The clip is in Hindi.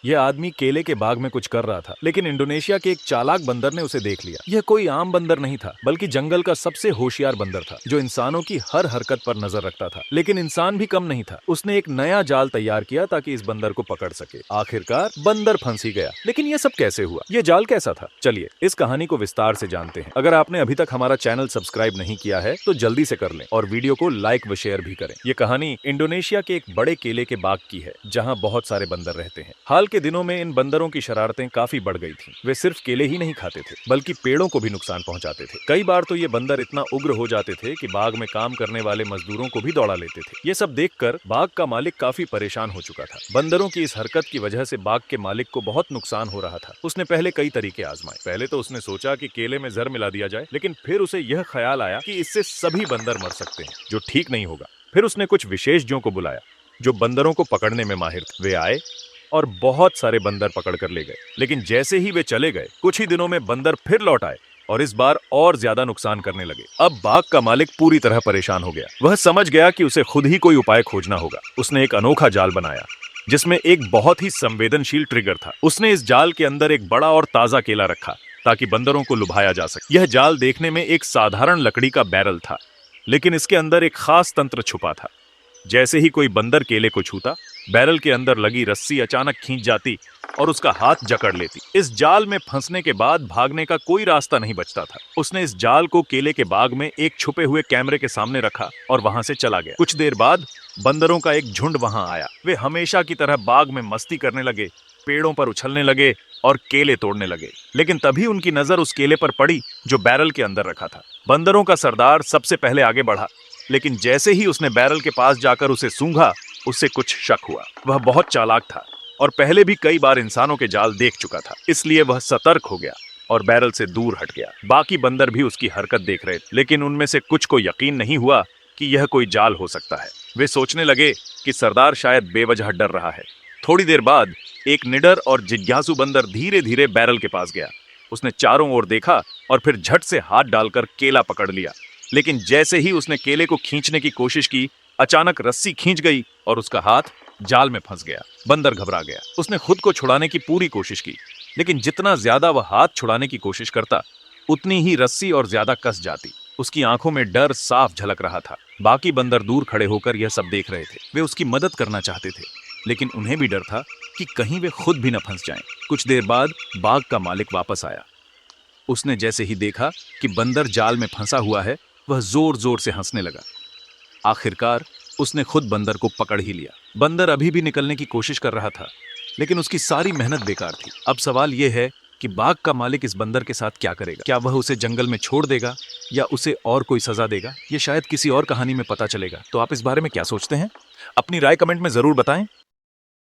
यह आदमी केले के बाग में कुछ कर रहा था, लेकिन इंडोनेशिया के एक चालाक बंदर ने उसे देख लिया। यह कोई आम बंदर नहीं था, बल्कि जंगल का सबसे होशियार बंदर था, जो इंसानों की हर हरकत पर नजर रखता था। लेकिन इंसान भी कम नहीं था। उसने एक नया जाल तैयार किया ताकि इस बंदर को पकड़ सके। आखिरकार बंदर फंस ही गया। लेकिन यह सब कैसे हुआ? यह जाल कैसा था? चलिए इस कहानी को विस्तार से जानते हैं। अगर आपने अभी तक हमारा चैनल सब्सक्राइब नहीं किया है तो जल्दी से कर लें और वीडियो को लाइक व शेयर भी करें। यह कहानी इंडोनेशिया के एक बड़े केले के बाग की है, जहां बहुत सारे बंदर रहते हैं। हाल के दिनों में इन बंदरों की शरारतें काफी बढ़ गई थीं। वे सिर्फ केले ही नहीं खाते थे, बल्कि पेड़ों को भी नुकसान पहुंचाते थे। कई बार तो ये बंदर इतना उग्र हो जाते थे कि बाग में काम करने वाले मजदूरों को भी दौड़ा लेते थे। ये सब देखकर बाग का मालिक काफी परेशान हो चुका था। बंदरों की इस हरकत की वजह से बाग के मालिक को बहुत नुकसान हो रहा था। उसने पहले कई तरीके आजमाए। पहले तो उसने सोचा कि केले में जहर मिला दिया जाए, लेकिन फिर उसे यह ख्याल आया कि इससे सभी बंदर मर सकते हैं, जो ठीक नहीं होगा। फिर उसने कुछ विशेषज्ञों को बुलाया जो बंदरों को पकड़ने में माहिर थे। वे आए और बहुत सारे बंदर पकड़ कर ले गए। लेकिन जैसे ही वे चले गए, कुछ ही दिनों में बंदर फिर लौट आए और इस बार और ज्यादा नुकसान करने लगे। अब बाग का मालिक पूरी तरह परेशान हो गया। वह समझ गया कि उसे खुद ही कोई उपाय खोजना होगा। उसने एक अनोखा जाल बनाया जिसमें एक बहुत ही संवेदनशील ट्रिगर था। उसने इस जाल के अंदर एक बड़ा और ताजा केला रखा ताकि बंदरों को लुभाया जा सके। यह जाल देखने में एक साधारण लकड़ी का बैरल था, लेकिन इसके अंदर एक खास तंत्र छुपा था। जैसे ही कोई बंदर केले को छूता, बैरल के अंदर लगी रस्सी अचानक खींच जाती और उसका हाथ जकड़ लेती। इस जाल में फंसने के बाद भागने का कोई रास्ता नहीं बचता था। उसने इस जाल को केले के बाग में एक छुपे हुए कैमरे के सामने रखा और वहां से चला गया। कुछ देर बाद बंदरों का एक झुंड वहां आया। वे हमेशा की तरह बाग में मस्ती करने लगे, पेड़ों पर उछलने लगे और केले तोड़ने लगे। लेकिन तभी उनकी नजर उस केले पर पड़ी जो बैरल के अंदर रखा था। बंदरों का सरदार सबसे पहले आगे बढ़ा, लेकिन जैसे ही उसने बैरल के पास जाकर उसे सूंघा, उससे कुछ शक हुआ। वह बहुत चालाक था और पहले भी कई बार इंसानों के जाल देख चुका था, इसलिए वह सतर्क हो गया और बैरल से दूर हट गया। बाकी बंदर भी उसकी हरकत देख रहे थे, लेकिन उनमें से कुछ को यकीन नहीं हुआ कि यह कोई जाल हो सकता है। वे सोचने लगे कि सरदार शायद बेवजह डर रहा है। थोड़ी देर बाद एक निडर और जिज्ञासु बंदर धीरे धीरे बैरल के पास गया। उसने चारों ओर देखा और फिर झट से हाथ डालकर केला पकड़ लिया। लेकिन जैसे ही उसने केले को खींचने की कोशिश की, अचानक रस्सी खींच गई और उसका हाथ जाल में फंस गया। बंदर घबरा गया। उसने खुद को छुड़ाने की पूरी कोशिश की, लेकिन जितना ज्यादा वह हाथ छुड़ाने की कोशिश करता, उतनी ही रस्सी और ज्यादा कस जाती। उसकी आंखों में डर साफ झलक रहा था। बाकी बंदर दूर खड़े होकर यह सब देख रहे थे। वे उसकी मदद करना चाहते थे, लेकिन उन्हें भी डर था कि कहीं वे खुद भी न फंस जाएं। कुछ देर बाद बाग का मालिक वापस आया। उसने जैसे ही देखा कि बंदर जाल में फंसा हुआ है, वह जोर जोर से हंसने लगा। आखिरकार उसने खुद बंदर को पकड़ ही लिया। बंदर अभी भी निकलने की कोशिश कर रहा था, लेकिन उसकी सारी मेहनत बेकार थी। अब सवाल यह है कि बाग का मालिक इस बंदर के साथ क्या करेगा? क्या वह उसे जंगल में छोड़ देगा या उसे और कोई सजा देगा? ये शायद किसी और कहानी में पता चलेगा। तो आप इस बारे में क्या सोचते हैं? अपनी राय कमेंट में जरूर बताएं।